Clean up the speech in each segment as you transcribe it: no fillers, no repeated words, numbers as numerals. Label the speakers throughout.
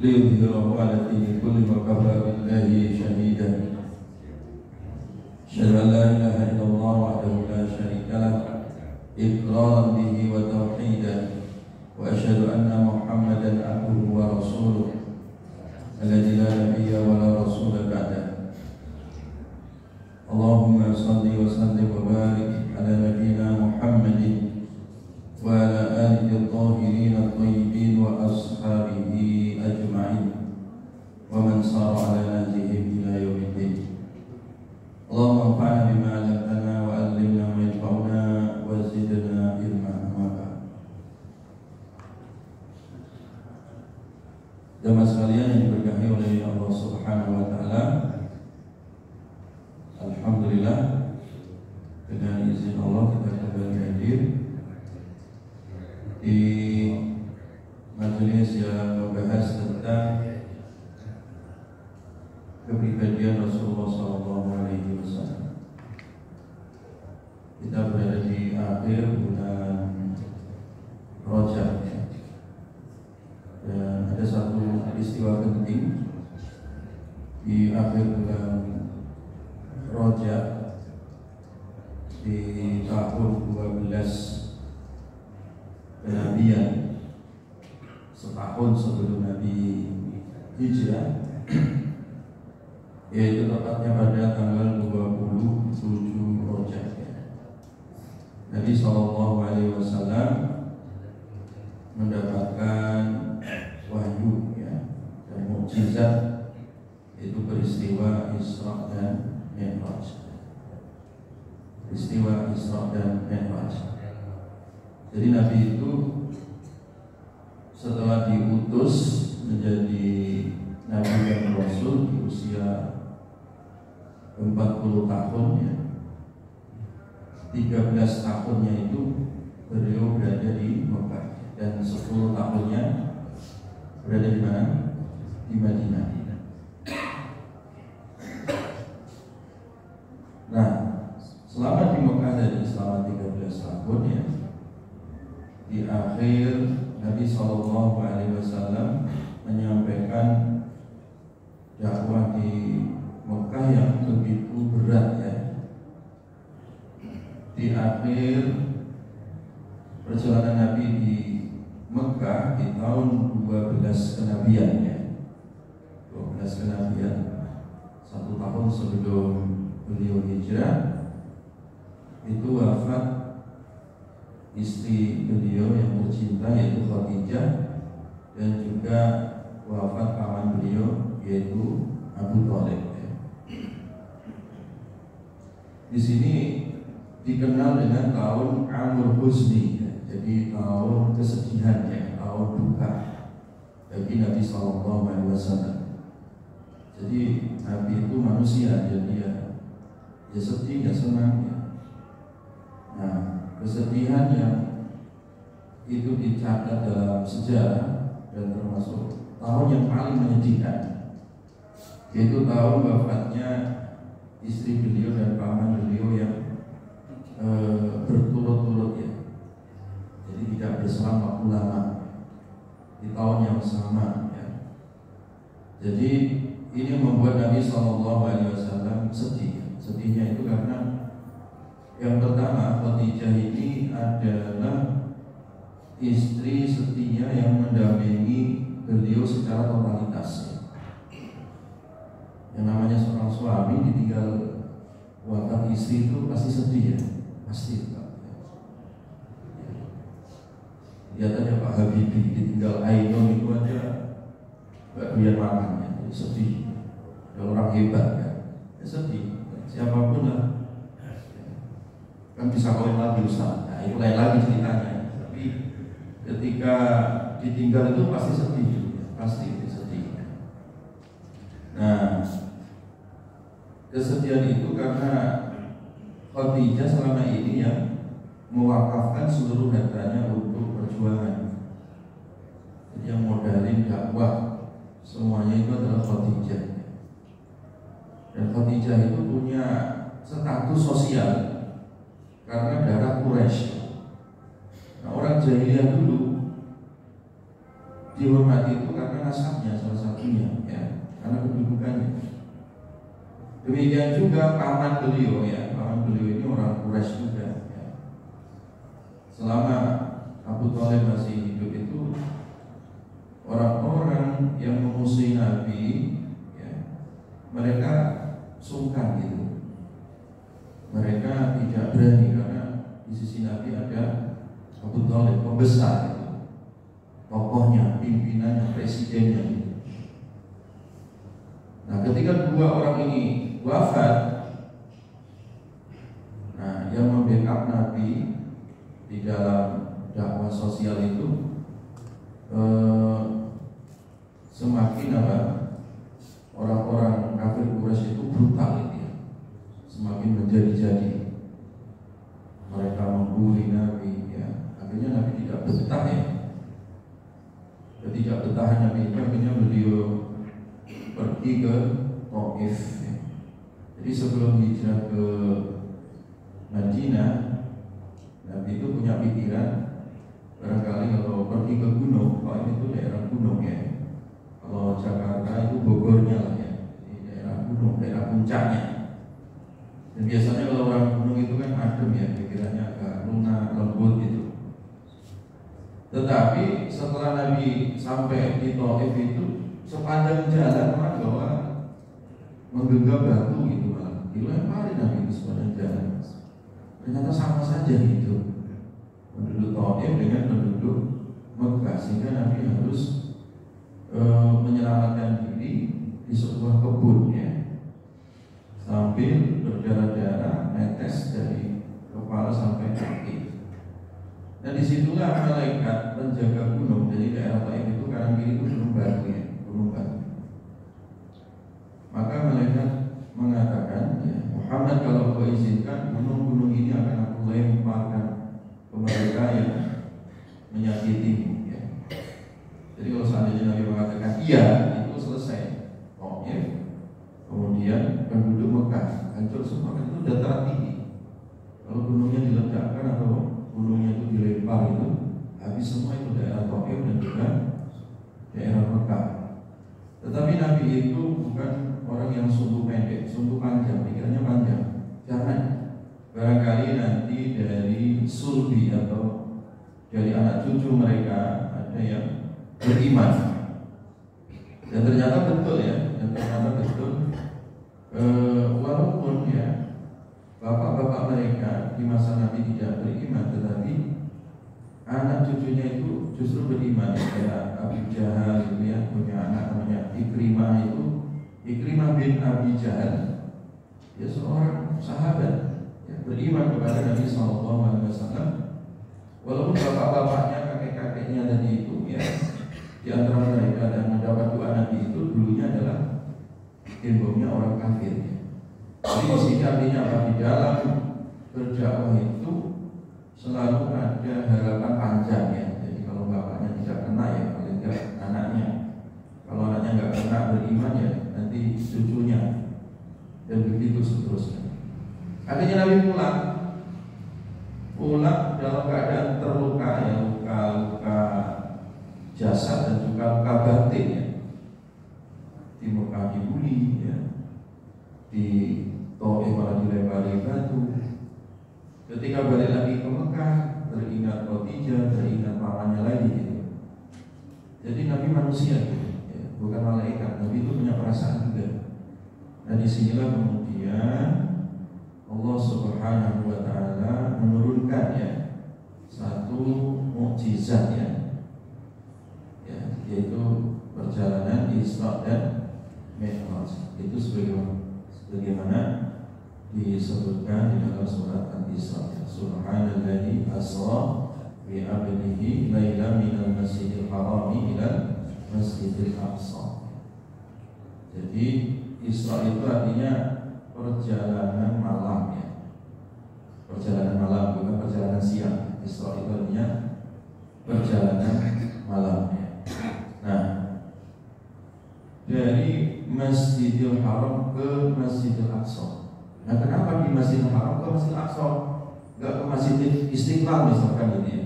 Speaker 1: ليظهره على الدين كله وكفى بالله شهيدا. أشهد أن لا إله إلا الله وحده لا شريك له إقرارا به وتوحيدا، وأشهد أن محمدا عبده ورسوله الذي لا نبي ولا رسول بعده. اللهم صل وسلم وبارك على نبينا محمد وعلى آله الطاهرين الطيبين وأصحابه أجمعين ومن صار على نهجهم إلى يوم الدين. اللهم انفعنا بما علمتنا وعلمنا ما ينفعنا وزدنا علما. أما بعد. Jamaah sekalian yang diberkahi oleh Allah Subhanahu wa taala, alhamdulillah dengan izin Allah kita kembali hadir di majelis yang membahas tentang kepribadian Rasulullah SAW. Kita berada di akhir bulan Rajab, dan ada satu peristiwa penting di akhir bulan Rajab di tahun 12 kenabian, setahun sebelum Nabi Hijrah, yaitu tepatnya pada tanggal 27 Rajab. Nabi SAW mendapatkan wahyu dan mukjizat, yaitu peristiwa Isra dan Mi'raj. Peristiwa Isra dan Mi'raj. Jadi Nabi itu setelah diutus menjadi Nabi dan Rasul di usia 40 tahun, 13 tahunnya itu beliau berada di Mekah, dan 10 tahunnya berada di mana? Di Madinah. Nah, selama di Mekah dan selama 13 tahun di akhir Nabi SAW menyampaikan dakwah di Mekah yang begitu berat Di akhir perjalanan Nabi di Mekah di tahun 12 kenabian 12 kenabian, 1 tahun sebelum beliau hijrah, itu wafat istri beliau yang tercinta yaitu Khadijah, dan juga wafat paman beliau yaitu Abu Thalib. Di sini dikenal dengan tahun Amul Huzni, jadi tahun kesedihan, tahun duka bagi Nabi SAW. Jadi Nabi itu manusia, jadi ya sedih, ya senang. Nah, kesedihan yang itu dicatat dalam sejarah dan termasuk tahun yang paling menyedihkan, yaitu tahun wafatnya istri beliau dan paman beliau yang berturut-turut, jadi tidak berselang waktu lama di tahun yang sama. Jadi ini membuat Nabi SAW sedih. Sedihnya itu karena yang pertama, Khadijah ini adalah istri setia yang mendampingi beliau secara totalitas. Yang namanya seorang suami ditinggal wafat istri itu pasti sedih, pasti. Lihat aja Pak Habibie ditinggal Ainun itu aja gak biar makan, jadi sedih. Ada orang hebat sedih. Siapapun lah kan bisa kawin lagi Ustaz. Nah, itu lain lagi ceritanya. Tapi ketika ditinggal itu pasti sedih, pasti sedih. Nah, kesedihan itu karena Khadijah selama ini yang mewakafkan seluruh hartanya untuk perjuangan. Jadi yang modalin dakwah semuanya itu adalah Khadijah. Dan Khadijah itu punya status sosial karena darah Quraisy. Nah, orang jahiliyah dulu dihormati itu karena nasabnya salah satunya, ya, karena kedudukannya. Demikian juga paman beliau, ya, paman beliau ini orang Quraisy juga, ya. Selama Abu Thalib masih hidup itu orang-orang yang memusuhi Nabi, ya, mereka sungkan gitu. Mereka tidak berani karena di sisi Nabi ada Abu Thalib, pembesar itu, tokohnya, pimpinannya, presidennya gitu. Nah, ketika dua orang ini wafat, nah, yang membackup Nabi di dalam dakwah sosial itu semakin apa, orang-orang kafir Quraisy itu brutal gitu, ya. Semakin menjadi-jadi, mereka membuli Nabi, ya. Akhirnya Nabi tidak betah, ya. Ketika betah Nabi itu, akhirnya beliau pergi ke Taif, ya. Jadi sebelum hijrah ke Madinah, Nabi itu punya pikiran barangkali kalau pergi ke gunung, Taif itu daerah gunung, ya. Kalau Jakarta itu Bogornya lah, ya. Jadi daerah gunung, daerah puncaknya. Dan biasanya kalau orang gunung itu kan adem, ya, pikirannya agak lunak, lembut gitu. Tetapi setelah Nabi sampai di Taif itu, sepanjang jalan orang bawa menggenggam batu gitu, malah dilemparin Nabi di sepanjang jalan. Ternyata sama saja gitu, penduduk Taif dengan penduduk Mekah, sehingga Nabi harus menyelamatkan diri di sebuah kebun, ya, sambil berdarah-darah netes dari kepala sampai kaki. Dan disitulah malaikat penjaga gunung, jadi daerah Taif itu kanan kiri itu gunung batu, ya, gunung batu. Maka malaikat mengatakan, ya, Muhammad, kalau kau izinkan, gunung-gunung ini akan aku lemparkan ke mereka yang menyakitimu, ya. Jadi kalau seandainya Nabi mengatakan iya, itu selesai. Oh, ya. Kemudian penduduk Mekah hancur semua, itu dataran tinggi. Kalau gunungnya diledakkan atau gunungnya itu dilempar, itu habis semua, itu daerah Taif dan juga daerah Mekah. Tetapi Nabi itu bukan orang yang sumbu pendek, sumbu panjang, pikirannya panjang. Jangan, barangkali nanti dari sulbi atau dari anak cucu mereka ada yang beriman. Dan ternyata betul, ya, dan ternyata betul. Walaupun, ya, bapak-bapak mereka di masa Nabi tidak beriman, tetapi anak cucunya itu justru beriman, ya. Kayak Abu Jahal itu, ya, punya anak namanya Ikrimah itu. Ikrimah bin Abi Jahal, dia seorang sahabat, ya, beriman kepada Nabi SAW. Walaupun bapak-bapaknya, kakek-kakeknya tadi itu, ya, di antara mereka dan mendapat doa Nabi itu dulunya adalah temboknya orang kafir, ya. Jadi di sini artinya apa? Di dalam berdakwah itu selalu ada harapan panjang, ya. Jadi kalau bapaknya tidak kena, ya, paling tidak anaknya. Kalau anaknya nggak kena beriman, ya, nanti cucunya, dan begitu seterusnya. Akhirnya Nabi pulang dalam keadaan terluka, ya, luka jasad dan juga luka batin, ya. Di Mekah dibuli, ya, di Taif malah dilempari batu. Ketika balik lagi ke Mekah, teringat Khadijah, teringat pamannya lagi, gitu. Jadi Nabi manusia, gitu, ya, bukan malaikat. Nabi itu punya perasaan juga. Dan disinilah kemudian Allah Subhanahu wa Ta'ala menurunkan, ya, satu mukjizat, ya, yaitu perjalanan Isra dan Mi'raj. Itu sebagaimana disebutkan di dalam surat Al-Isra, Subhanalladzi asra bi 'abdihi lailan minal masjidil harami ilal masjidil aqsa. Jadi Isra itu artinya perjalanan malam, ya. Perjalanan malam, bukan perjalanan siang. Isra itu artinya perjalanan malam, ya. Nah, dari Masjidil Haram ke Masjidil Aqsa. Nah, kenapa di Masjidil Haram ke Masjidil Aqsa, nggak ke Masjidil Istiqlal misalkan, gitu, ya?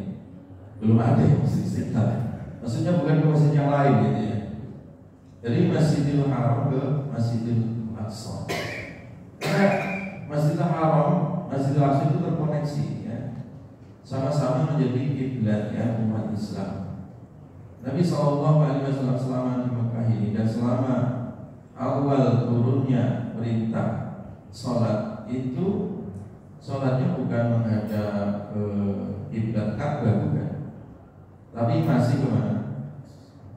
Speaker 1: Belum ada, ya, Masjid Istiqlal. Maksudnya bukan ke masjid yang lain gitu ya. Dari Masjidil Haram ke Masjidil Aqsa. Karena Masjidil Haram, Masjidil Aqsa itu terkoneksi ya. Sama-sama menjadi kiblat ya umat Islam. Nabi SAW selama di Mekah ini dan selama awal turunnya perintah sholat itu, sholatnya bukan menghadap ke kiblat Ka'bah bukan, tapi masih kemana?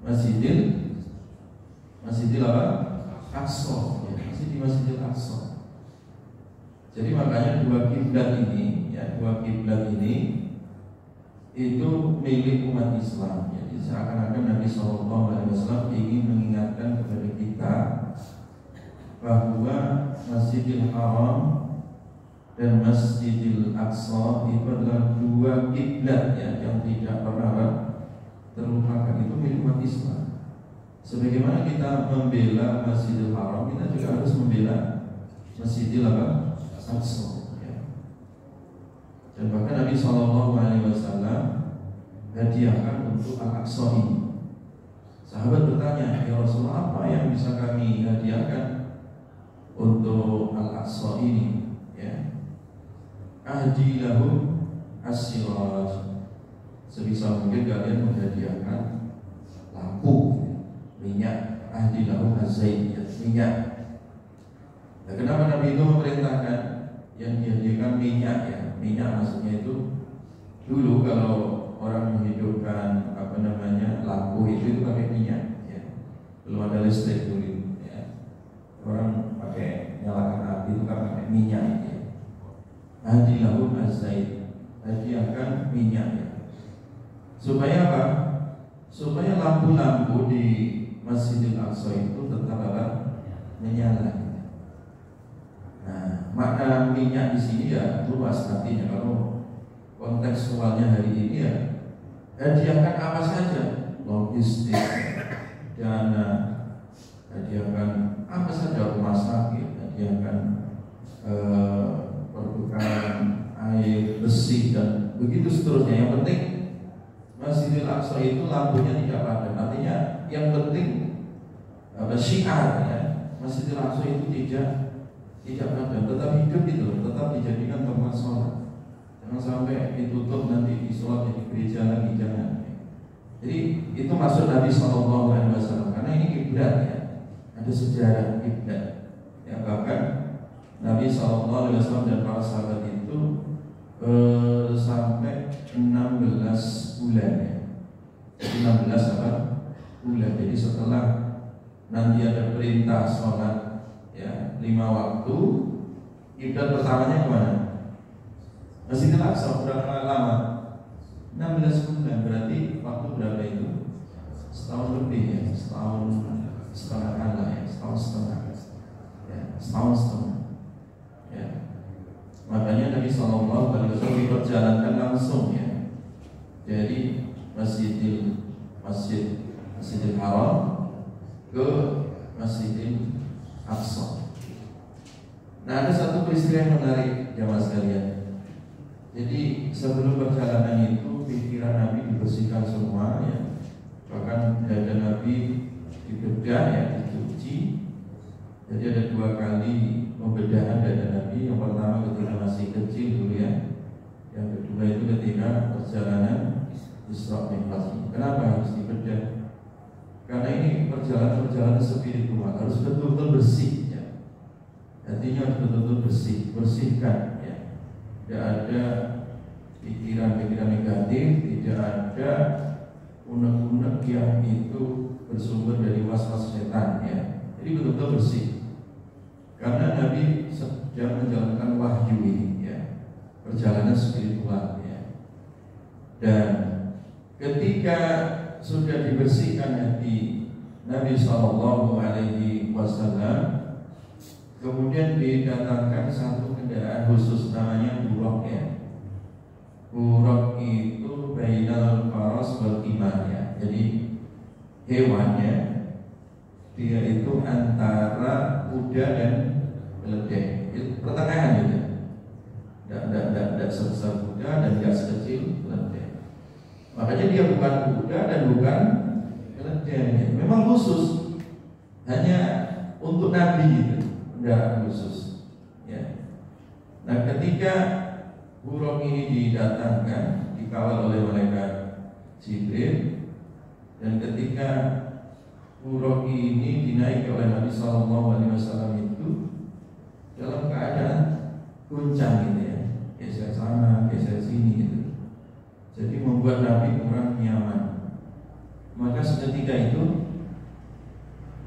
Speaker 1: Masjidil apa? Aqsa ya, masih di Masjidil Aqsa. Jadi makanya dua kiblat ini itu milik umat Islam. Jadi seakan-akan Nabi SAW ingin mengingatkan kepada kita bahwa Masjidil Haram dan Masjidil Aqsa itu adalah dua kiblat ya, yang tidak pernah terlupakan, itu milik umat Islam. Sebagaimana kita membela Masjidil Haram, kita juga harus membela Masjidil Aqsa ya. Dan bahkan Nabi SAW hadiahkan untuk Al-Aqsa ini. Sahabat bertanya, ya Rasulullah, apa yang bisa kami hadiahkan untuk Al-Aqsa ini ya? Ahdi lahum as-siraj, sebisa mungkin kalian menghadiahkan lampu, minyak. Ahdi lahum az-zait, minyak. Nah, kenapa Nabi itu memerintahkan yang dihadiahkan minyak ya? Minyak maksudnya itu dulu kalau orang menghidupkan lampu itu pakai minyak ya. Belum ada listrik dulu ya. Orang pakai nyalakan api itu kan pakai minyak ya. Hadi lahum az-zait, hadiahkan minyak ya. Supaya apa? Supaya lampu-lampu di Masjidil Aqsa itu tetap menyala. Nah, makna minyak di sini ya luas artinya. Kalau kontekstualnya hari ini ya, hadiahkan apa saja, logistik, dana, hadiahkan apa saja, rumah sakit, hadiahkan pertukaran air bersih dan begitu seterusnya. Yang penting Masjidil Aqsa itu lampunya tidak padam. Artinya yang penting syiar ya, Masjidil Aqsa itu tidak padam, tetap hidup itu, tetap dijadikan tempat sholat. Jangan sampai ditutup nanti disolat di gereja lagi, jangan. Jadi itu maksud Nabi SAW, karena ini kiblat ya, ada sejarah kiblat ya. Bahkan Nabi SAW dan para sahabat itu sampai 16 bulan ya. 16 bulan. Jadi setelah nanti ada perintah sholat ya 5 waktu, kiblat pertamanya kemana? Masjidil Aqsa. Berapa lama? 16 bulan. Berarti waktu berapa itu? Setahun lebih ya, setahun setengah ya, setahun setengah ya, setahun setengah ya. Makanya Nabi SAW diperjalankan langsung ya. Jadi Masjidil Haram ke Masjidil Aqsa. Nah, ada satu peristiwa yang menarik jamaah sekalian. Jadi sebelum perjalanan itu pikiran Nabi dibersihkan semua ya. Bahkan dada Nabi dibedah ya, dicuci. Jadi ada 2 kali pembedahan dada Nabi. Yang pertama ketika masih kecil dulu ya. Yang kedua itu ketika perjalanan Isra Mi'raj. Kenapa harus dibedah? Karena ini perjalanan spiritual, harus betul-betul bersih ya. Artinya harus betul-betul bersihkan ya. Tidak ada pikiran-pikiran negatif, tidak ada unek-unek yang itu bersumber dari was-was setan ya. Jadi betul-betul bersih. Karena Nabi sedang menjalankan wahyu ini ya, perjalanan spiritual ya. Dan ketika sudah dibersihkan hati Nabi SAW, kemudian didatangkan satu kendaraan khusus namanya buraq ya. Buraq itu bainal faras wal himar ya. Jadi hewannya dia itu antara kuda dan keledai, pertengahan gitu. Tidak sebesar kuda dan tidak sekecil keledai. Makanya dia bukan kuda dan bukan keledai. Memang khusus, hanya untuk Nabi itu, kendaraan khusus. Ya. Nah, ketika buruk ini didatangkan, dikawal oleh malaikat Jibril, dan ketika buruk ini dinaiki oleh Nabi SAW itu dalam keadaan goncang gitu ya, geser sana, geser sini gitu. Jadi membuat Nabi kurang nyaman. Maka seketika itu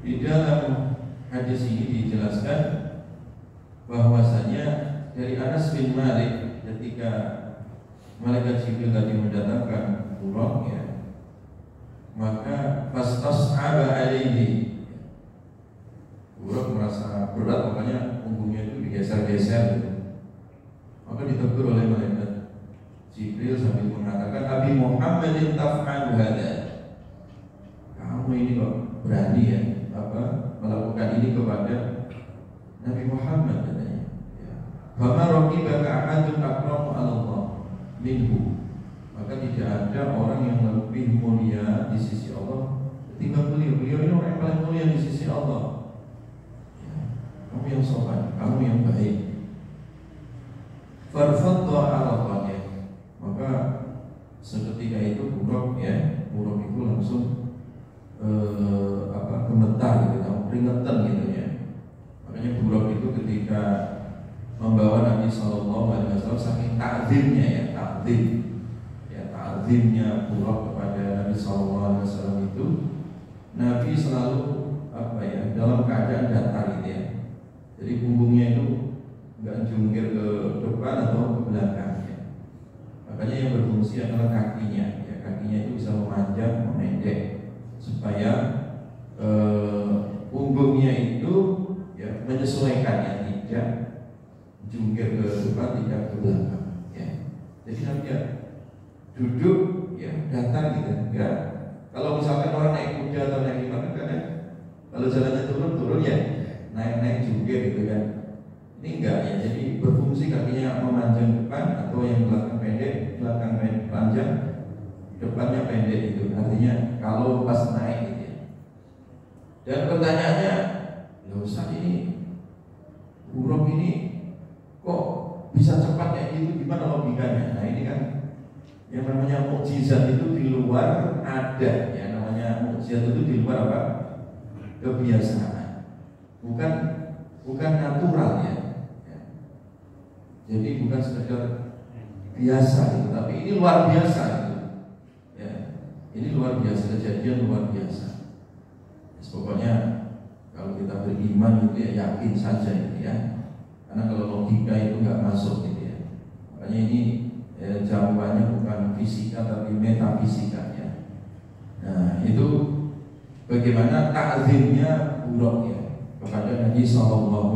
Speaker 1: di dalam hadis ini dijelaskan bahwasanya dari Anas bin Malik ketika malaikat Jibril tadi mendatangkan buruk ya, maka fastas'aba alaihi, buruk merasa berat, makanya punggungnya itu digeser-geser gitu. Maka ditegur oleh malaikat Jibril sambil mengatakan, Abi Muhammadin taf'al hada, kamu ini kok berani ya melakukan ini kepada Nabi Muhammad katanya. Fama raqibaka ahadun akramu 'ala Allah minhu, maka tidak ada orang yang lebih mulia di sisi Allah ketimbang beliau. Beliau ini orang yang paling mulia di sisi Allah. Ya, kamu yang sopan, kamu yang baik. Farfadha 'ala qadih, maka seketika itu buruk itu langsung gemetar gitu, keringetan gitu ya. Makanya buruk itu ketika membawa Nabi SAW saking ta'zimnya ta'zimnya buruk kepada Nabi SAW itu, Nabi selalu dalam keadaan datar gitu ya. Jadi punggungnya itu nggak jungkir ke depan atau ke belakang ya. Makanya yang berfungsi adalah kakinya ya, kakinya itu bisa memanjang, memendek supaya punggungnya itu ya menyesuaikan ya, tidak jungkir ke depan, tidak ke belakang ya. Jadi Nabi ya duduk ya datar gitu ya. Kalau misalkan orang naik kuda atau naik gimana kan ya, kalau jalannya turun ya naik jungkir gitu kan. Ini enggak ya, jadi berfungsi kakinya memanjang depan, atau yang belakang pendek, belakang panjang, depannya pendek itu. Artinya kalau pas naik gitu ya. Dan pertanyaannya, ya Ustaz, ini buruk ini kok bisa cepat kayak gitu, gimana logikanya? Nah ini kan yang namanya mukjizat itu di luar ada ya, namanya mukjizat itu di luar apa? Kebiasaan. Bukan natural ya. Jadi bukan sekedar biasa gitu, tapi ini luar biasa gitu. Ya. Ini luar biasa, kejadian luar biasa. Pokoknya kalau kita beriman gitu ya yakin saja gitu ya. Karena kalau logika itu nggak masuk gitu ya. Makanya ini jawabannya bukan fisika tapi metafisika ya. Nah itu bagaimana ta'zimnya buruk ya kepada Nabi SAW.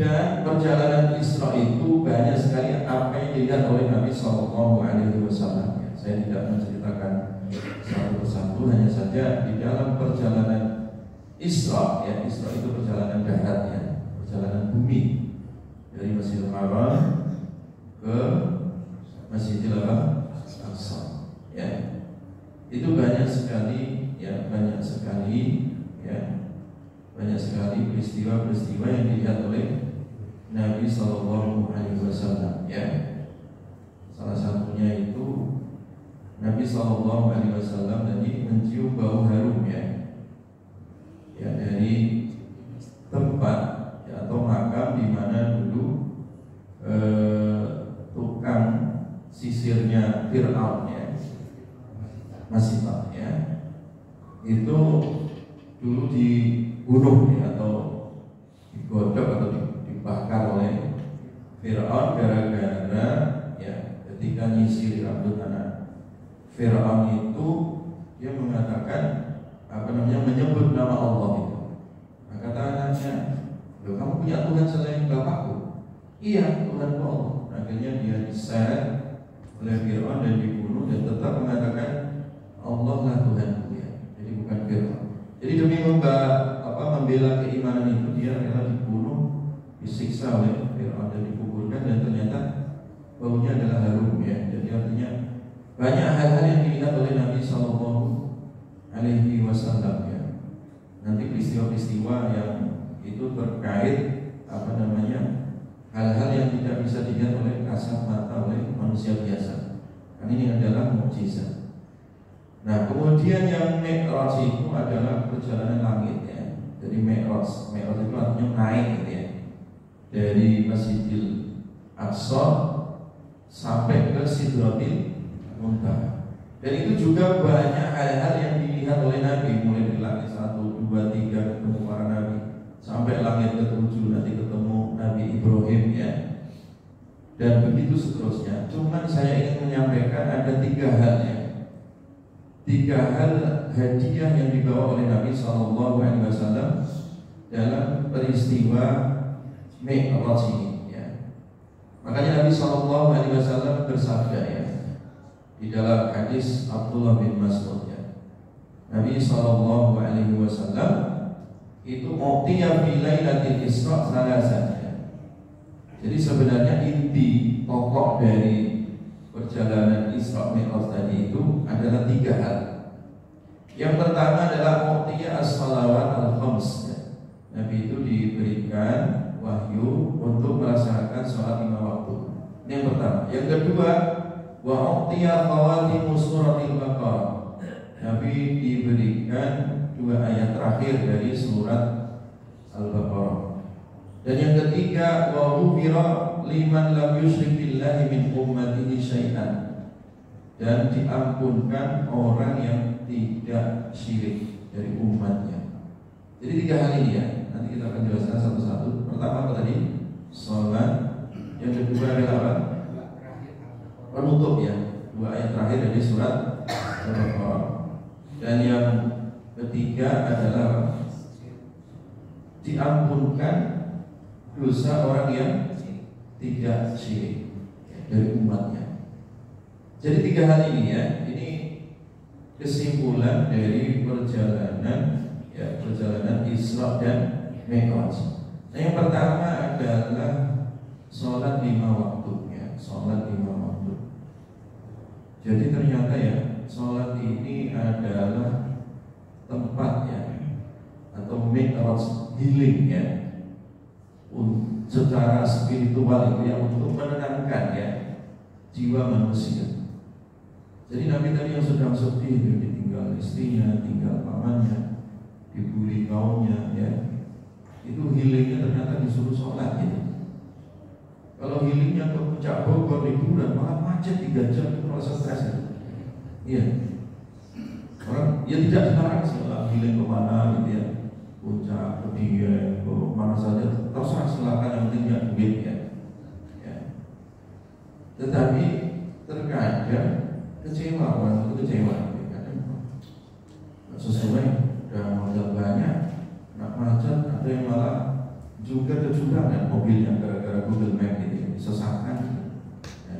Speaker 1: Dan perjalanan Isra itu banyak sekali apa yang dilihat oleh Nabi SAW. Ya, saya tidak menceritakan satu persatu, hanya saja di dalam perjalanan Isra ya, Isra itu perjalanan darat ya, perjalanan bumi dari Masjidil Haram ke Masjidil Aqsa ya. Itu banyak sekali peristiwa-peristiwa yang dilihat oleh Nabi SAW ya. Salah satunya itu Nabi SAW tadi mencium bau harum ya dari tempat ya, atau makam di mana dulu tukang sisirnya Fir'aun ya, masih tak ya, itu dulu dibunuh ya, atau digodok atau dibakar oleh Fir'aun gara-gara ya ketika nyisir rambut anak Fir'aun itu dia mengatakan menyebut nama Allah itu. Nah, kata anaknya, loh kamu punya Tuhan selain bapakku? Iya, Tuhanku Allah. Akhirnya dia diseret oleh Fir'aun dan dibunuh, dan tetap mengatakan Allah lah Tuhanku ya. Jadi bukan Fir'aun. Jadi demi membela keimanan itu dia rela dibunuh, disiksa oleh Fir'aun dan dikuburkan, dan ternyata baunya adalah harum ya. Jadi artinya banyak hal-hal yang dilihat oleh Nabi SAW alaihi wasallam ya. Nanti peristiwa-peristiwa yang itu terkait hal-hal yang tidak bisa dilihat oleh kasat mata oleh manusia biasa. Karena ini adalah mukjizat. Nah, kemudian yang Mi'raj itu adalah perjalanan langit ya. Jadi Mi'raj itu artinya naik gitu ya. Dari Masjidil Aqsa sampai ke Sidratil Muntaha. Dan itu juga banyak hal-hal yang dilihat oleh Nabi, mulai dari langit 1, 2, 3 ketemu para Nabi, sampai langit ke-7 nanti ketemu Nabi Ibrahim ya. Dan begitu seterusnya. Cuman saya ingin menyampaikan ada 3 hal ya. 3 hal hadiah yang dibawa oleh Nabi SAW dalam peristiwa Mi'raj ini ya. Makanya Nabi SAW bersabda ya, di dalam hadis Abdullah bin Mas'ud ya, Nabi SAW itu mu'tiya fi lailatil Isra salasanya. Jadi sebenarnya inti pokok dari perjalanan Isra Mi'raj tadi itu adalah 3 hal. Yang pertama adalah mu'tiya as-salawat al-khams ya. Nabi itu diberikan wahyu untuk melaksanakan sholat 5 waktu. Ini yang pertama. Yang kedua, wa u'tiya khawatimu suratil Baqarah. Nabi diberikan 2 ayat terakhir dari surat Al-Baqarah. Dan yang ketiga, wa ghufira liman lam yusyrik billahi min ummatihi syai'an. Dan diampunkan orang yang tidak syirik dari umatnya. Jadi 3 hal ini ya. Nanti kita akan jelaskan satu-satu. Pertama apa tadi? Sholat. Yang kedua adalah apa? Penutup ya. 2 ayat terakhir dari surat Al-Baqarah. Dan yang ketiga adalah diampunkan dosa orang yang tidak syirik dari umatnya. Jadi 3 hal ini ya. Ini kesimpulan dari perjalanan Isra dan Mi'raj. Nah, yang pertama adalah sholat 5 waktu ya, sholat 5 waktu. Jadi ternyata ya, sholat ini adalah tempat ya, atau Mi'raj healing ya, secara spiritual itu ya, untuk menenangkan ya jiwa manusia. Jadi Nabi tadi yang sedang sedih, ditinggal istrinya, tinggal pamannya, dibully kaumnya ya, itu healingnya ternyata disuruh sholat gitu. Kalau healingnya ke Puncak Bogor liburan malah macet 3 jam, itu merasa stres ya. Iya. Orang ya tidak sekarang sih healing kemana gitu ya, Puncak, ke Dieng, ke mana saja terserah, silakan, yang penting punya duit ya. Tetapi terkadang kecewa, orang itu kecewa kadang sesuai, udah modal banyak, nak macet, ada yang malah juga kecurangan mobilnya gara-gara Google Map gitu, disesatkan ya.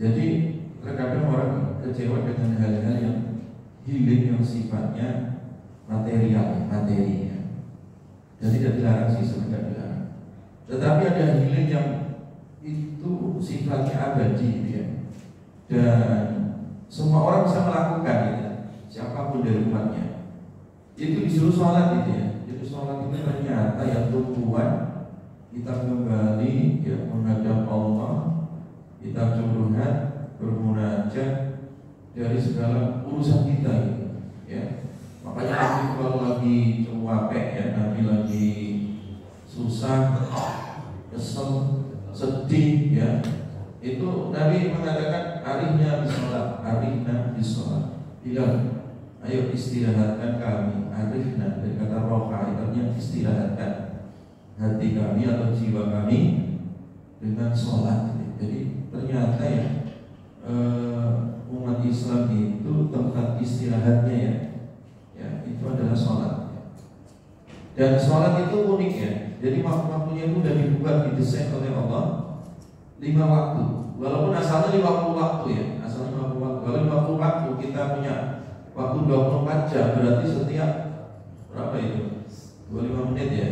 Speaker 1: Jadi terkadang orang kecewa dengan hal-hal yang healing yang sifatnya material, materi ya. Dan tidak dilarang sih, sebenarnya dilarang. Tetapi ada healing yang itu sifatnya abadi ya. Dan semua orang bisa melakukan ya, siapapun dari umatnya. Itu disuruh sholat gitu ya. Jadi sholat itu ternyata yang tujuan kita kembali ya, menghadap Allah, kita curhat, bermunajat dari segala urusan kita gitu ya. Makanya Nabi kalau lagi capek ya, Nabi lagi susah, kesel, sedih ya, itu Nabi mengatakan arihna bisolat, arihna bisolat. Bilang, ayo istirahatkan kami. Arihna dari kata roha, artinya istirahatkan hati kami atau jiwa kami dengan sholat. Jadi ternyata ya, umat Islam itu tempat istirahatnya ya, itu adalah sholat. Dan sholat itu unik ya. Jadi waktu-waktunya itu sudah dibuat, didesain oleh Allah 5 waktu. Walaupun asalnya 50 waktu ya, asalnya 50 waktu. Kalau 50 waktu kita punya waktu 24 jam, berarti setiap berapa itu? 25 menit ya.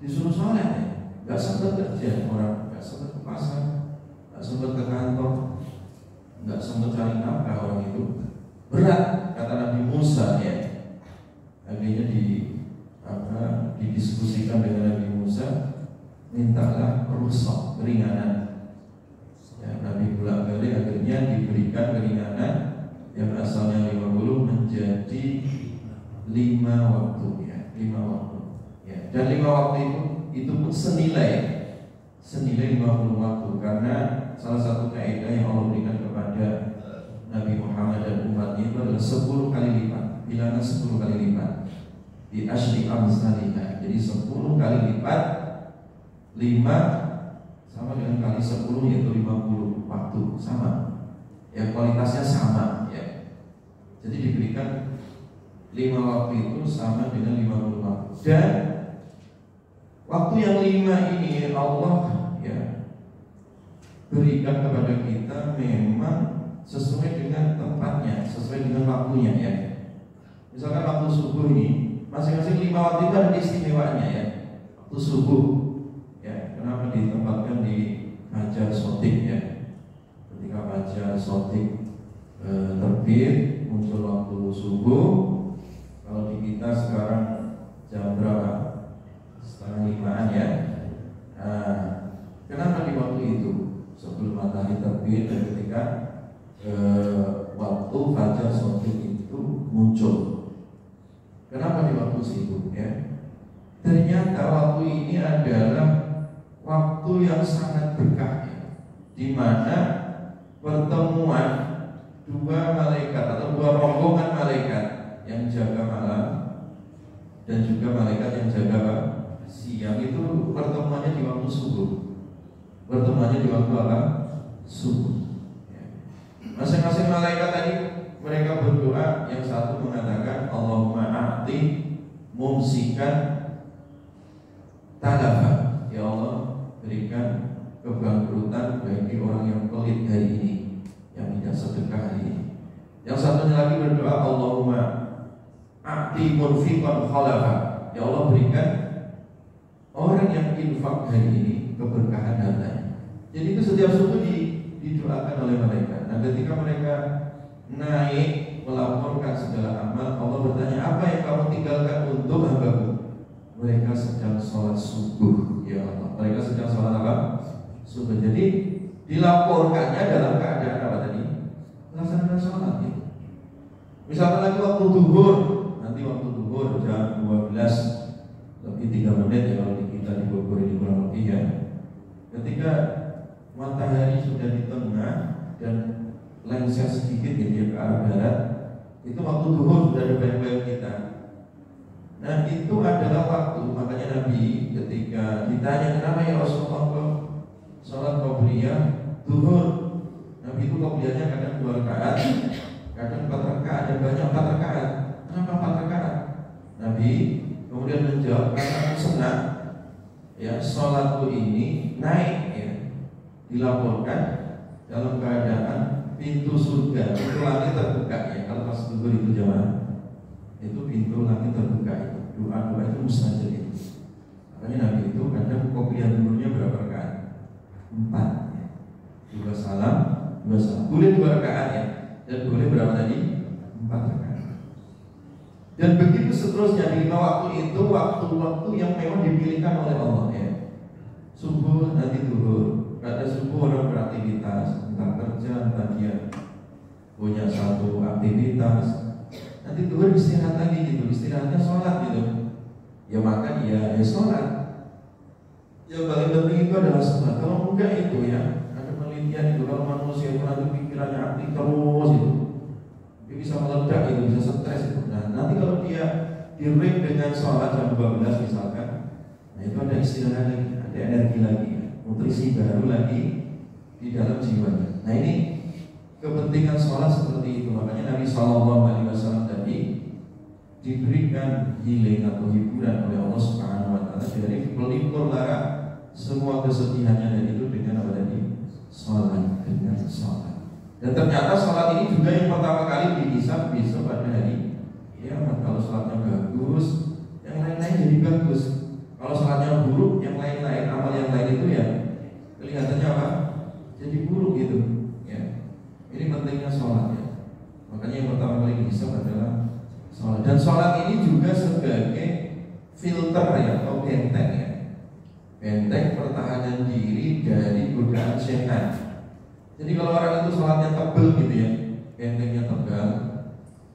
Speaker 1: Disuruh sholat ya. Gak sempat kerja orang, gak sempat ke pasar, gak sempat ke kantor, gak sempat cari nafkah orang itu. Berat. kata Nabi Musa ya, akhirnya didiskusikan dengan Nabi Musa, mintalah rukhsah, keringanan. Ya, Nabi bolak-balik akhirnya diberikan keringanan yang asalnya 50 menjadi 5 waktu ya, 5 waktu. Ya, dan 5 waktu itu pun senilai 50 waktu, karena salah satu kaidah yang Allah berikan kepada Nabi Muhammad dan umatnya itu adalah 10 kali lipat, bilangan 10 kali lipat di asyri amsalihah. Jadi 10 kali lipat 5 sama dengan kali 10 yaitu 50 waktu, sama ya, kualitasnya sama ya. Jadi diberikan 5 waktu itu sama dengan 50 waktu. Dan waktu yang 5 ini Allah ya berikan kepada kita memang sesuai dengan tempatnya, sesuai dengan waktunya ya. Misalkan waktu subuh ini, masing-masing 5 waktu itu ada istimewanya ya. Waktu subuh ya, kenapa ditempatkan di fajar sotik ya? Ketika fajar sotik terbit, muncul waktu subuh. Kalau di kita sekarang jam berapa? 4:30 ya. Nah, kenapa di waktu itu? Sebelum matahari terbit dan ketika waktu fajar sotik itu muncul. Kenapa di waktu itu ya? Ternyata waktu ini adalah waktu yang sangat berkah ya, di mana pertemuan dua malaikat atau dua rombongan malaikat yang jaga malam dan juga malaikat yang jaga siang itu pertemuannya di waktu subuh. Pertemuannya di waktu apa? Subuh. Masing-masing malaikat tadi mereka berdoa, yang satu mengatakan Allahumma a'ti mumsikan talafa, ya Allah berikan kebangkrutan bagi orang yang pelit hari ini, yang tidak sedekah hari ini. Yang satunya lagi berdoa Allahumma a'ti munfiqan khalafa, ya Allah berikan orang yang infak hari ini keberkahan hartanya. Jadi itu setiap subuh didoakan oleh malaikat. Nah, ketika mereka naik melaporkan segala amal, Allah bertanya, apa yang kamu tinggalkan untuk hambaku? Mereka sedang sholat subuh, ya Allah. Mereka sedang sholat apa? Subuh. Jadi dilaporkannya dalam keadaan apa tadi? Melaksanakan sholat itu. Misalkan lagi waktu duhur, nanti waktu duhur jam 12 lebih 3 menit ya, kalau kita di Bogor ini kurang lebih ya. Ketika matahari sudah di tengah dan lengser sedikit gitu ya ke arah barat, itu waktu duhur sudah ada bayang-bayang kita. Nah itu adalah waktu, makanya Nabi ketika ditanya kenapa ya Rasulullah kok sholat qobliyah duhur, Nabi itu qobliyahnya kadang 2 rakaat, kadang 4 rakaat, dan banyak 4 rakaat. Kenapa 4 rakaat? Nabi kemudian menjawab, karena aku senang ya sholatku ini naik ya, dilaporkan dalam keadaan pintu surga, pintu langit terbuka ya. Kalau pas duhur itu jamaah, itu pintu langit terbuka itu, doa-doa itu mustajab itu. Makanya Nabi itu kadang qobliyah duhurnya berapa rakaat? 4 ya. 2 salam, 2 salam. Boleh 2 rakaat ya, dan boleh berapa tadi? 4 rakaat. Dan begitu seterusnya di 5 waktu itu, waktu-waktu yang memang dipilihkan oleh Allah ya. Subuh nanti duhur, pada subuh orang beraktivitas, entah kerja, entah dia punya satu aktivitas. Nanti duhur istirahat lagi gitu, istirahatnya sholat gitu. Ya maka dia sholat. Yang paling penting itu adalah sholat. Kalau enggak itu ya, ada penelitian itu, kalau manusia itu nanti pikirannya aktif terus itu, dia bisa meledak itu, bisa stres itu. Nah nanti kalau dia direm dengan sholat jam 12 misalkan, nah itu ada istirahat lagi, ada energi lagi, nutrisi baru lagi di dalam jiwanya. Nah ini kepentingan sholat seperti itu. Makanya Nabi SAW tadi diberikan healing atau hiburan oleh Allah Subhanahu Wa Taala dari pelipur lara semua kesedihannya, dan itu dengan apa tadi? Sholat, dengan sholat. Dan ternyata sholat ini juga yang pertama kali dihisab besok pada hari kiamat. Kalau sholatnya bagus, yang lain-lain jadi bagus. Kalau sholatnya buruk, yang lain-lain, amal yang lain itu ya kelihatannya apa? Jadi buruk gitu ya. Ini pentingnya sholat ya. Makanya yang pertama kali dihisab adalah Dan sholat ini juga sebagai filter ya, atau benteng ya, benteng pertahanan diri dari godaan setan. Jadi kalau orang itu sholatnya tebel gitu ya, bentengnya tebal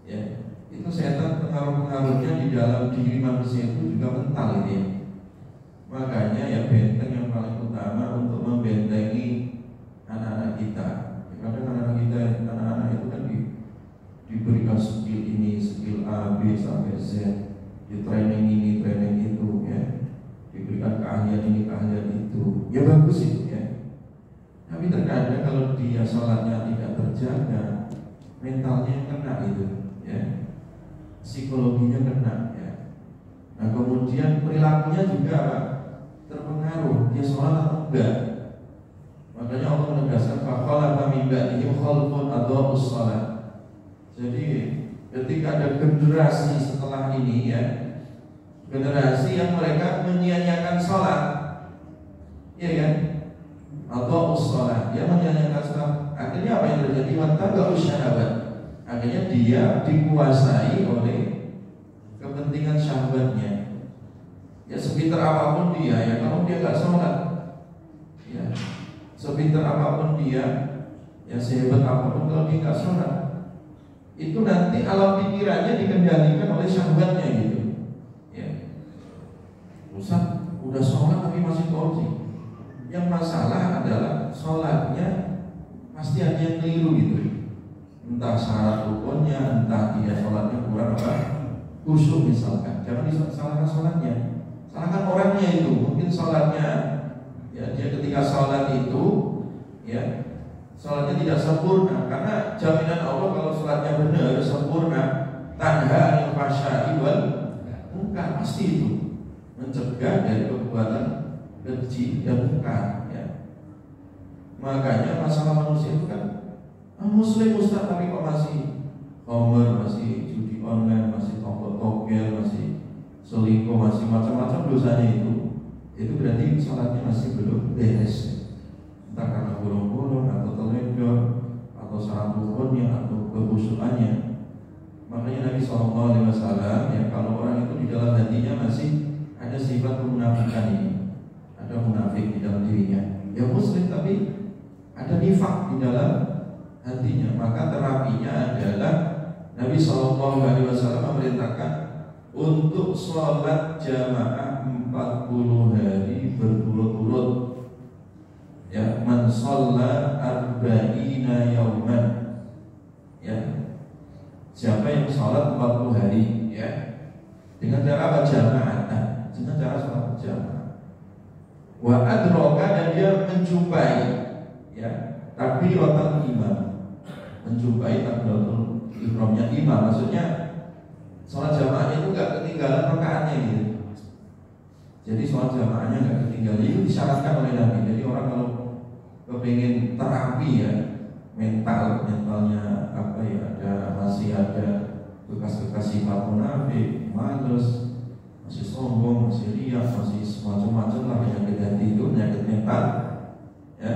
Speaker 1: ya, itu setan pengaruh-pengaruhnya di dalam diri manusia itu juga mental gitu ya. Makanya ya benteng yang paling utama untuk membentengi anak-anak kita. Kadang anak-anak itu kan diberikan skill ini, skill A, B sampai Z, di training ini, training itu ya, diberikan keahlian ini, keahlian itu. Ya bagus itu ya. Tapi terkadang kalau dia sholatnya tidak terjaga, mentalnya kena itu ya, psikologinya kena ya. Nah kemudian perilakunya juga terpengaruh, dia sholat atau enggak. Makanya Allah menegaskan faqala min ba'dihim khalfun adha'us shalah. Jadi ketika ada generasi setelah ini ya, generasi yang mereka menyia-nyiakan sholat, ya kan? Adha'us shalah, dia menyia-nyiakan sholat. Akhirnya apa yang terjadi? Wattaba'us syahawat. Akhirnya dia dikuasai oleh kepentingan syahwatnya. Ya sepintar apapun dia ya, kalau dia nggak sholat, ya sepintar apapun dia, ya sehebat apapun kalau dia nggak sholat, itu nanti alam pikirannya dikendalikan oleh syahwatnya gitu. Ya, Ustaz udah sholat tapi masih korupsi. Yang masalah adalah sholatnya pasti ada yang keliru gitu. Entah syarat rukunnya, entah dia sholatnya kurang apa, khusyuk misalkan. Jangan disalahkan sholatnya, salahkan orangnya itu. Mungkin sholatnya ya, dia ketika sholat itu ya, sholatnya tidak sempurna, karena jaminan Allah kalau sholatnya benar sempurna, tanha anil fahsya'i wal munkar, pasti itu mencegah dari perbuatan keji dan munkar ya. Makanya masalah manusia itu kan muslim Ustaz tapi kok masih homer, masih judi online, masih togel, masih selingkuh, masih macam-macam dosanya itu berarti sholatnya masih belum beres. Entah karena bolong-bolong atau teledor atau syarat rukunnya atau kekhusyukannya. Makanya Nabi SAW ya, kalau orang itu di dalam hatinya masih ada sifat kemunafikan ini, ada munafik di dalam dirinya, ya muslim tapi ada nifak di dalam hatinya, maka terapinya adalah Nabi SAW memerintahkan untuk sholat jamaah 40 hari berturut-turut. Ya, man shalla arba'ina yauman. Ya. Siapa yang sholat 40 hari ya. Dengan cara apa? Jamaah. Dengan cara sholat jamaah. Wa adraka, dan dia menjumpai ya takbiratul imam. Menjumpai takbiratul ihramnya imam. Maksudnya sholat jamaahnya itu enggak ketinggalan rakaatnya gitu. Jadi sholat jamaahnya enggak ketinggalan. Itu disyaratkan oleh Nabi. Jadi orang kalau kepengen terapi ya, mentalnya apa ya, masih ada bekas-bekas sifat munafik, malas, masih sombong, masih riak, masih macam-macam lah penyakit hati itu, penyakit mental ya,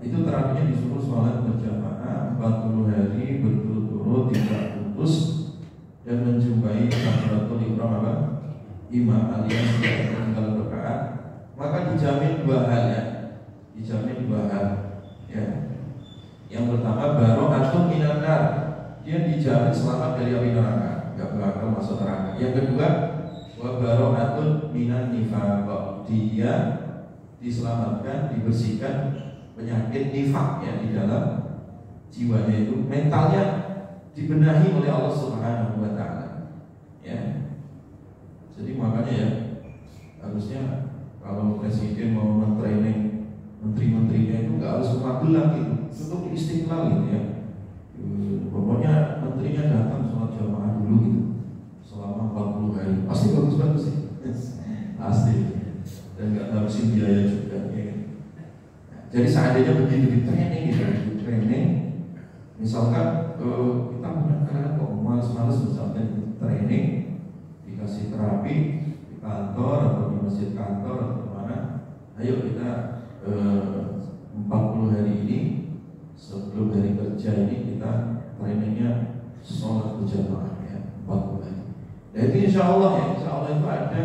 Speaker 1: itu terapinya disuruh sholat berjamaah 40 hari berturut-turut tidak putus dan menjumpai takbiratul ihram apa? Imam alias tidak ketinggalan rakaat, maka dijamin dua hal ya. Dijamin dua hal ya. Yang pertama baro'atun minan nar, dia dijamin selamat dari api neraka, enggak bakal masuk neraka. Yang kedua wa baro'atun minan nifaq, dia diselamatkan, dibersihkan penyakit nifak ya di dalam jiwanya, itu mentalnya dibenahi oleh Allah Subhanahu wa taala ya. Jadi makanya ya, harusnya kalau presiden mau men-training menteri-menterinya itu nggak harus ke Magelang gitu, untuk Istiqlal gitu ya. Pokoknya menterinya datang sholat jamaah dulu gitu selama 40 hari, pasti bagus-bagus sih, pasti. Dan nggak habisin biaya juga ya. Jadi seandainya begitu di training gitu, di training, misalkan kita punya kadang kok malas-malas misalnya di training, dikasih terapi di kantor atau di masjid kantor atau mana, ayo kita 40 hari ini sebelum hari kerja ini kita trainingnya sholat berjamaah ya 40 hari. Dan insya Allah ya, insya Allah itu ada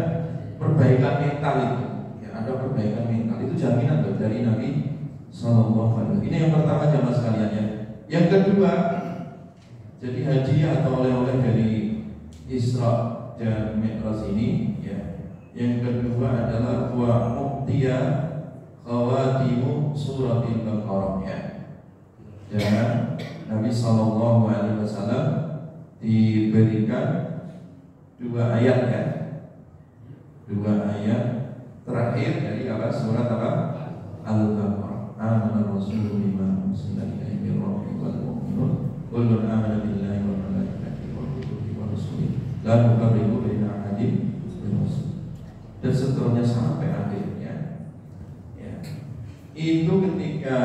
Speaker 1: perbaikan mental itu, ya, ada perbaikan mental itu jaminan tuh dari Nabi Sallallahu Alaihi Wasallam. Ini yang pertama jamaah sekalian ya. Yang kedua, jadi hadiah atau oleh-oleh dari Isra dan Mi'raj ini ya. Yang kedua adalah wa mu'tiya khawatimu suratil Baqarah ya. Dan Nabi Sallallahu Alaihi Wasallam diberikan 2 ayat ya, 2 ayat terakhir dari apa, surat apa, Al-Baqarah. Amana Rasulullah bima unzila ilaihi min rabbih wal mu'minun kullun amana billahi wa malaikatihi wa kutubihi wa rusulihi la nufarriqu baina ahadin min rusulihi, dan seterusnya sampai akhirnya ya. Itu ketika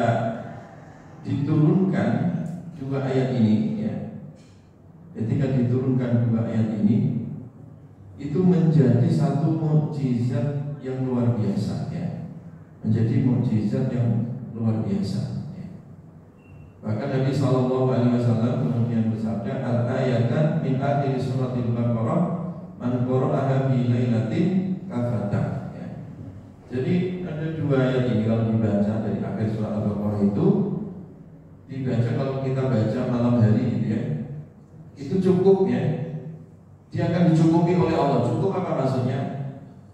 Speaker 1: diturunkan 2 ayat ini ya, ketika diturunkan 2 ayat ini, itu menjadi satu mukjizat yang luar biasa ya, menjadi mukjizat yang luar biasa ya. Bahkan Nabi Sallallahu Alaihi Wasallam kemudian bersabda, al-ayatan min akhir suratil Baqarah man qara'aha fi lailatin kafatah ya. Jadi ada 2 ayat ini kalau dibaca dari akhir surat Al-Baqarah itu, dibaca kalau kita baca malam hari gitu ya, itu cukup ya, dia akan dicukupi oleh Allah. Cukup apa maksudnya?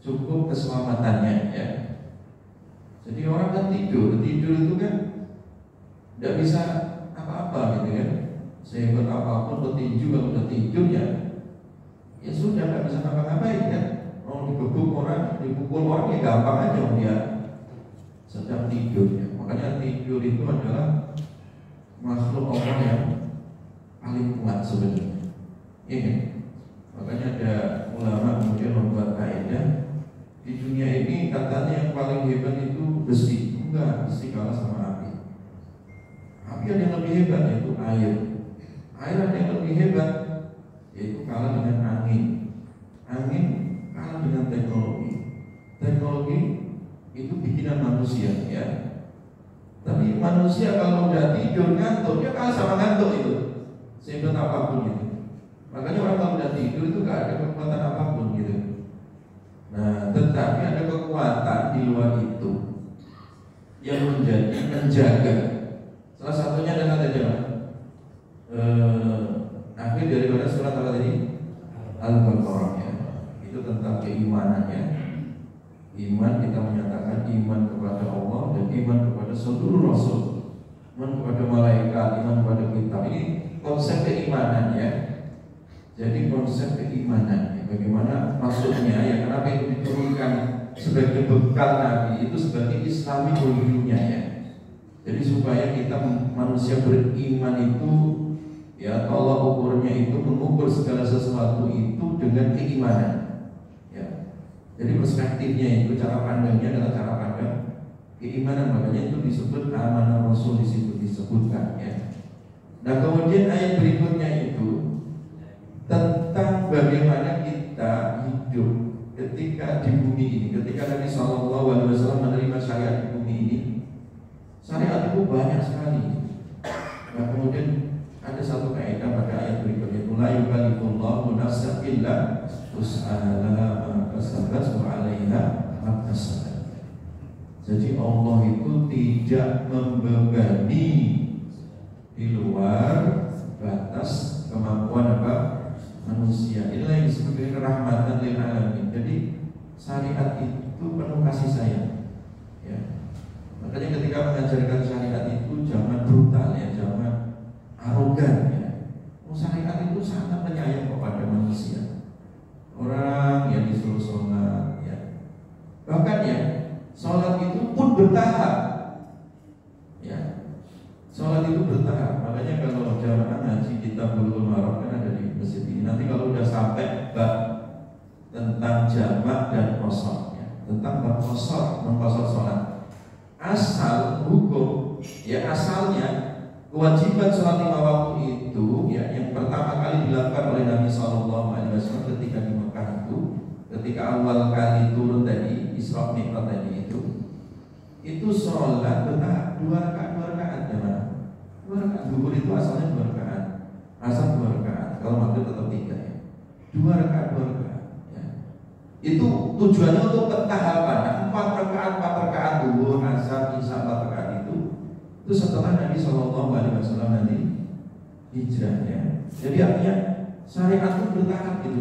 Speaker 1: Cukup keselamatannya ya. Jadi orang kan tidur itu kan tidak bisa apa-apa gitu kan. Sehebat apapun petinju kalau udah tidur ya sudah nggak bisa ngapa-ngapain kan. Orang dibekuk orang, dipukul orang ya gampang aja dia sedang tidur ya. Makanya tidur itu adalah makhluk Allah yang paling kuat sebenarnya. Ini makanya ada ulama kemudian membuat kaidah, di dunia ini katanya yang paling hebat itu besi. Enggak, besi kalah sama api. Api ada yang lebih hebat, yaitu air. Air ada yang lebih hebat, yaitu kalah dengan angin. Angin kalah dengan teknologi. Teknologi itu bikinan manusia ya. Tapi manusia kalau udah tidur ngantuk, dia kalah sama ngantuk itu, sehebat apapun itu. Makanya orang kalau udah tidur itu gak ada kekuatan apapun gitu. Nah, tetapi ada kekuatan di luar itu yang menjaga. Salah satunya adalah tadi akhir daripada surat apa tadi? Al-Baqarah ya. Itu tentang keimanannya. Iman, kita menyatakan iman kepada Allah dan iman kepada seluruh rasul, iman kepada malaikat, iman kepada kitab. Ini konsep keimanan ya. Jadi konsep keimanan, bagaimana maksudnya ya, kenapa itu diturunkan sebagai bekal Nabi, itu sebagai Islami worldview-nya ya. Jadi supaya kita manusia beriman itu ya, tolak ukurnya itu mengukur segala sesuatu itu dengan keimanan ya. Jadi perspektifnya itu, cara pandangnya adalah cara pandang keimanan. Makanya itu disebut amanah Rasul, di situ disebutkan ya. Nah kemudian ayat berikutnya itu tentang bagaimana kita hidup ketika di bumi ini. Ketika Nabi Sallallahu Alaihi Wasallam menerima syariat di bumi ini, syariat itu banyak sekali. Nah kemudian ada satu kaidah pada ayat berikutnya, la yukallifullahu nafsan illa wus'aha ma kasabat wa 'alaiha ma kasabat. Jadi Allah itu tidak membebani di luar batas kemampuan apa manusia. Inilah yang disebut dengan rahmatan lil alamin. Jadi syariat itu penuh kasih sayang ya. Makanya ketika mengajarkan syariat itu jangan brutal ya, jangan arogan ya. Syariat itu sangat penyayang kepada manusia. Orang yang disuruh sholat ya, bahkan ya sholat itu pun bertahap ya. Sholat itu bertahap. Makanya kalau jamaah ngaji kita belum marah kan ada di masjid ini. Nanti kalau udah sampai bab tentang jamak dan qasar ya, tentang bab qasar, mengqasar sholat, asal hukum ya, asalnya kewajiban sholat 5 waktu itu ya, yang pertama kali dilakukan oleh Nabi Sallallahu Alaihi Wasallam ketika di Mekah itu, ketika awal kali turun tadi Isra Mi'raj tadi itu sholat bertahap 2 rakaat jemaah. 2 rakaat. Zuhur itu asalnya 2 rakaat, asar 2 rakaat, kalau maghrib tetap 3 ya. 2 rakaat. Itu tujuannya untuk pentahapan. 4 rakaat zuhur, asar, isya 4 rakaat itu setelah Nabi SAW nanti hijrahnya. Jadi artinya syariat itu bertahap gitu,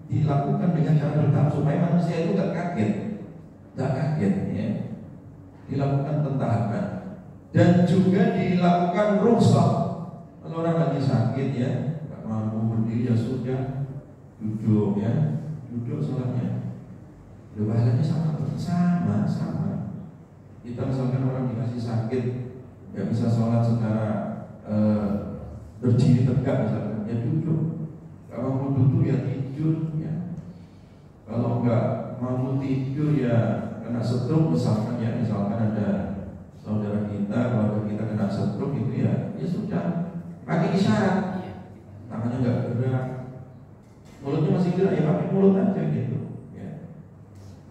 Speaker 1: dilakukan dengan cara bertahap supaya manusia itu nggak kaget ya. Dilakukan pentahapan dan juga dilakukan rukhsah. Kalau orang lagi sakit ya, nggak mampu berdiri ya sudah duduk ya, duduk sholatnya. Pahalanya sama. Kita misalkan orang dikasih sakit nggak bisa sholat secara berdiri tegak misalkan, ya duduk. Kalau mau duduk ya tidur ya. Kalau nggak mau tidur ya kena stroke misalkan ada saudara kita, keluarga kita kena stroke itu ya sudah pakai isyarat, tangannya nggak gerak, mulutnya masih gerak ya pakai mulut aja gitu ya.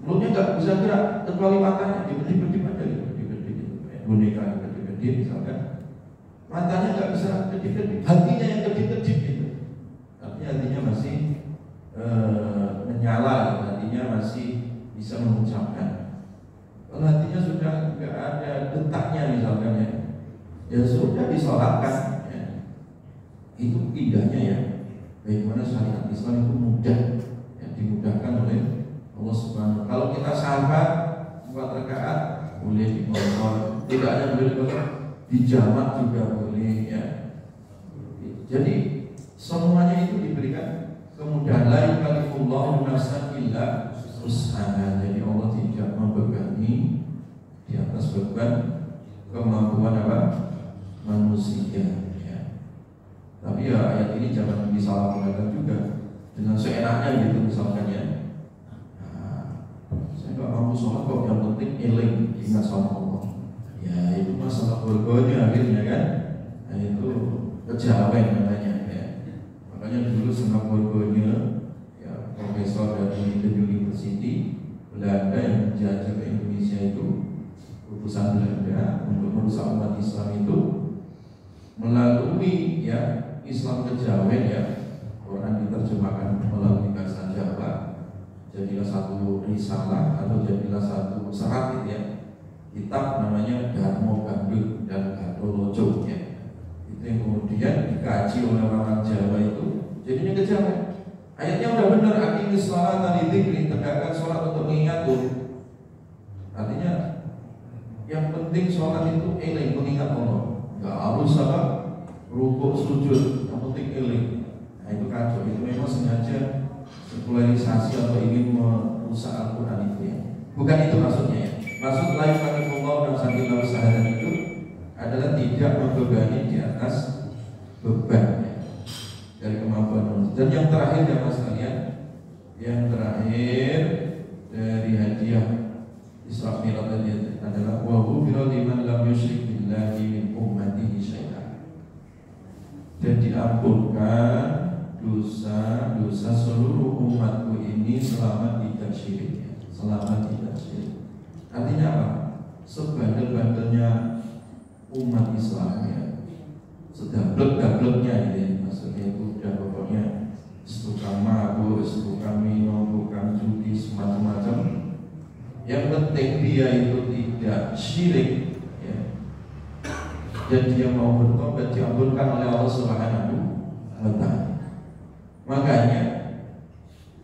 Speaker 1: Mulutnya nggak bisa gerak kecuali matanya dikedip-kedip aja gitu, boneka kedip-kedip misalkan, matanya nggak bisa kedip-kedip, hatinya yang kedip-kedip gitu. Hatinya masih menyala, hatinya masih bisa mengucapkan. Kalau hatinya sudah nggak ada detaknya misalkan ya sudah disolatkan ya. Itu indahnya ya, bagaimana syariat Islam itu mudah ya, dimudahkan oleh Allah Subhanahu. Kalau kita sahabat 4 rakaat boleh dikontrol, tidak hanya boleh dikontrol, dijamak juga boleh ya. Jadi semuanya itu diberikan kemudahan. La yukallifullahu nafsan illa wus'aha. Jadi Allah tidak membebani di atas beban kemampuan manusia ya. Tapi ya ayat ini jangan disalahgunakan juga dengan seenaknya gitu misalkan ya. Saya nggak mampu sholat kok, yang penting eling ingat sama Allah. Ya itu masalah bergonya akhirnya kan. Nah itu kejawen namanya ya. Makanya dulu senang bergonya ya, profesor dari The University Belanda yang menjajah ke Indonesia itu, utusan Belanda untuk merusak umat Islam itu melalui ya Islam kejawen ya. Quran diterjemahkan melalui bahasa Jawa, jadilah satu risalah atau jadilah satu serat ya. Kitab namanya Dharma Bandung dan Gatholoco ya. Itu yang kemudian dikaji oleh orang Jawa itu jadinya kejawen. Ayatnya udah benar, aqimis sholata lidzikri, tegakkan sholat untuk mengingatku. Artinya yang penting sholat itu eling, mengingat Allah. Enggak harus apa rukuk sujud, yang penting eling. Nah itu kacau, itu memang sengaja sekularisasi atau ingin merusak Al-Quran itu ya. Bukan itu maksudnya ya. Maksud la yukallifullahu nafsan illa wus'aha itu adalah tidak membebani di atas beban ya, dari kemampuan manusia. Dan yang terakhir ya mas kalian, yang terakhir dari hadiah Isra Mi'raj tadi adalah wa ghufira liman lam yusyrik billahi min ummatihi syai'an. Dan diampunkan dosa-dosa seluruh umatku ini selama tidak syirik ya. Selama tidak syirik. Artinya apa? Sebandel-bandelnya umat Islam ya, sedablek-dableknya ini maksudnya itu udah pokoknya tukang mabuk, tukang minum, tukang judi, semacam-macam. Yang penting dia itu tidak syirik ya, dan dia mau bertobat diampunkan oleh Allah Subhanahu wa Ta'ala. Makanya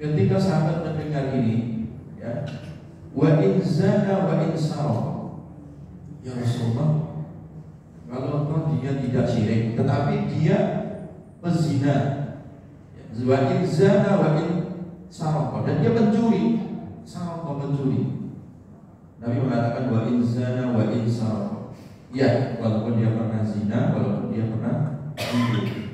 Speaker 1: ketika sahabat mendengar ini ya, wa in zana wa in sarqa, ya Rasulullah, kalau toh dia tidak syirik tetapi dia pezina, wa in zana wa in sarqa, dan dia mencuri, sarqa mencuri. Nabi mengatakan wa in zana wa in sarqa, ya walaupun dia pernah zina, walaupun dia pernah mencuri.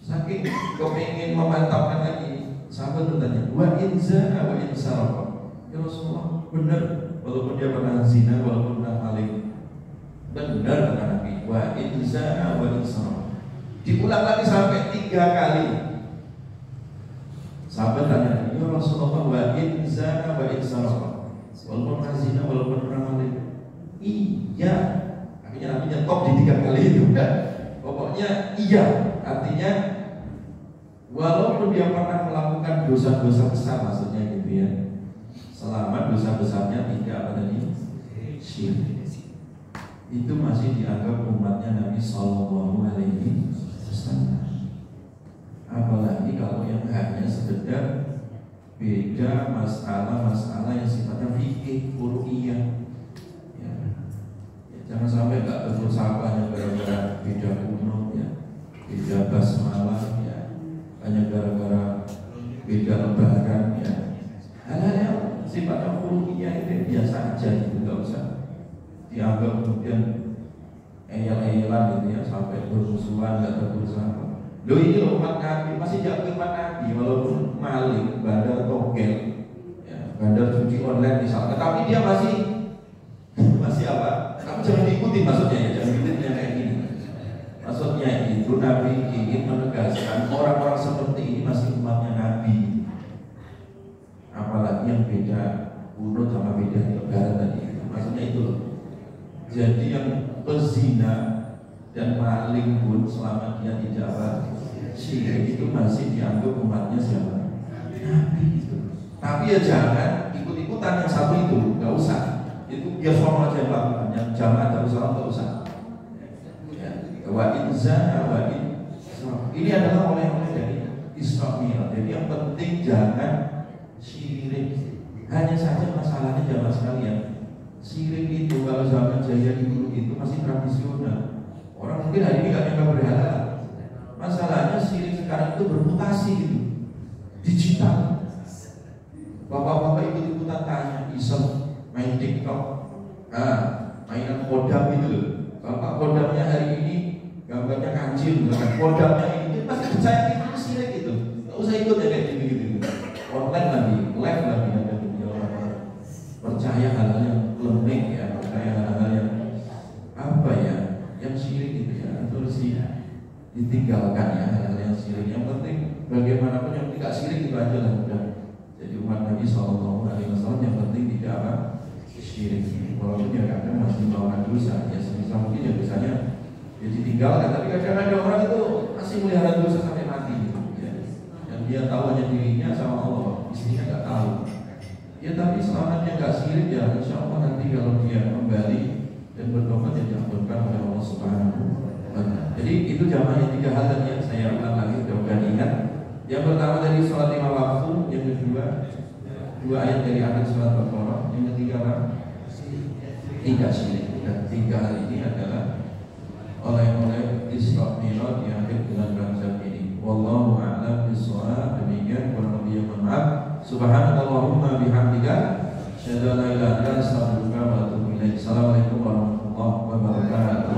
Speaker 1: Saking kepingin memantapkan lagi, sahabat bertanya, wa in zana wa in sarqa, ya Rasulullah, benar walaupun dia pernah zina, walaupun pernah maling. Benar kata Nabi, wa in zana wa in sarqa. Diulang lagi sampai 3 kali. Sahabat tanya, ya Rasulullah, wa in zana wa in sarqa, walaupun pernah zina, walaupun pernah maling. Iya. Akhirnya Nabi nyetop di 3 kali itu kan. Pokoknya iya, artinya walaupun dia pernah melakukan dosa-dosa besar maksudnya gitu ya. Selama dosa besarnya tidak apa tadi? Syirik. Itu masih dianggap umatnya Nabi Sallallahu Alaihi Wasallam. Apalagi kalau yang hanya sekedar beda masalah-masalah yang sifatnya fikih, furu'iyah. Ya. Jangan sampai nggak tegur sapanya gara-gara beda kunut, ya, beda basmalah, ya, hanya gara-gara beda lebaran, ya. Hal-hal yang sifatnya furu'iyah itu biasa aja, gitu, nggak usah dianggap kemudian eyal-eyalan gitu ya, sampai bermusuhan, nggak tegur sapa. Loh ini loh umat Nabi, masih jago umat Nabi walaupun maling, bandar togel, ya, bandar cuci online misalnya, tapi dia masih apa? Kamu jangan diikuti maksudnya ya, jangan ikutin yang kayak gini. Maksudnya itu Nabi ingin menegaskan orang-orang seperti ini masih umatnya Nabi. Apalagi yang beda kunut sama beda lebaran tadi. Maksudnya itu loh. Jadi yang pezina dan maling pun selama dia tidak syirik itu masih dianggap umatnya siapa? Nabi itu. Tapi ya jangan ikut-ikutan yang satu itu, nggak usah. Itu biar semua aja yang lakukan, yang jamaah Darus Salam nggak usah. Ya. Wa inzana wa in. Ini adalah oleh-oleh dari Israel. Jadi yang penting jangan syirik. Hanya saja masalahnya jamaah sekalian, syirik itu kalau zaman jahiliyah dulu itu masih tradisional. Orang mungkin hari ini nggak nyangka berhala. Masalahnya syirik sekarang itu bermutasi gitu, digital. Bapak-bapak ikut-ikutan tanya, iseng main TikTok, mainan kodam gitu loh. Bapak kodamnya hari ini gambarnya kancil, kodamnya ini pasti percaya itu syirik itu. Nggak usah ikut ya kayak gitu. Online lagi, live lagi ada gitu orang-orang percaya hal-hal yang lembek ya, percaya hal-hal yang apa ya, yang syirik gitu ya, terus ditinggalkan ya hal-hal yang syirik. Yang penting bagaimanapun yang tidak syirik itu aja lah udah. Jadi umat Nabi Sallallahu Alaihi Wasallam yang penting tidak apa syirik. Walaupun ya kadang masih melakukan dosa, ya sebisa mungkin ya dosanya ya ditinggalkan. Tapi kadang ada orang itu masih melihara dosa sampai mati gitu, ya. Yang dia tahu hanya dirinya sama Allah, istrinya nggak tahu. Ya tapi selama dia nggak syirik ya insya Allah nanti kalau dia kembali dan bertobat ya diampunkan oleh Allah Subhanahu wa Ta'ala. Jadi itu jamaah yang 3 hal tadi yang saya ulang lagi, mudah-mudahan ingat. Yang pertama dari sholat 5 waktu, yang kedua 2 ayat dari akhir surat Baqarah, yang ketiga apa? Tidak syirik. Dan 3 hal ini adalah oleh Isra Mi'raj di akhir bulan Rajab ini. Wallahu a'lam bishawab. Demikian kurang lebih yang maaf. Subhanallahumma bihamdika asyhadu an la ilaha illa anta astaghfiruka wa atubu ilaik. Assalamualaikum warahmatullahi wabarakatuh.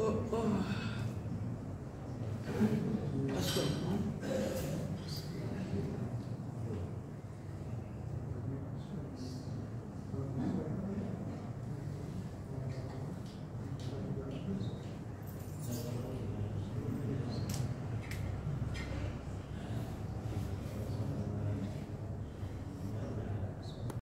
Speaker 2: Astagfirullah.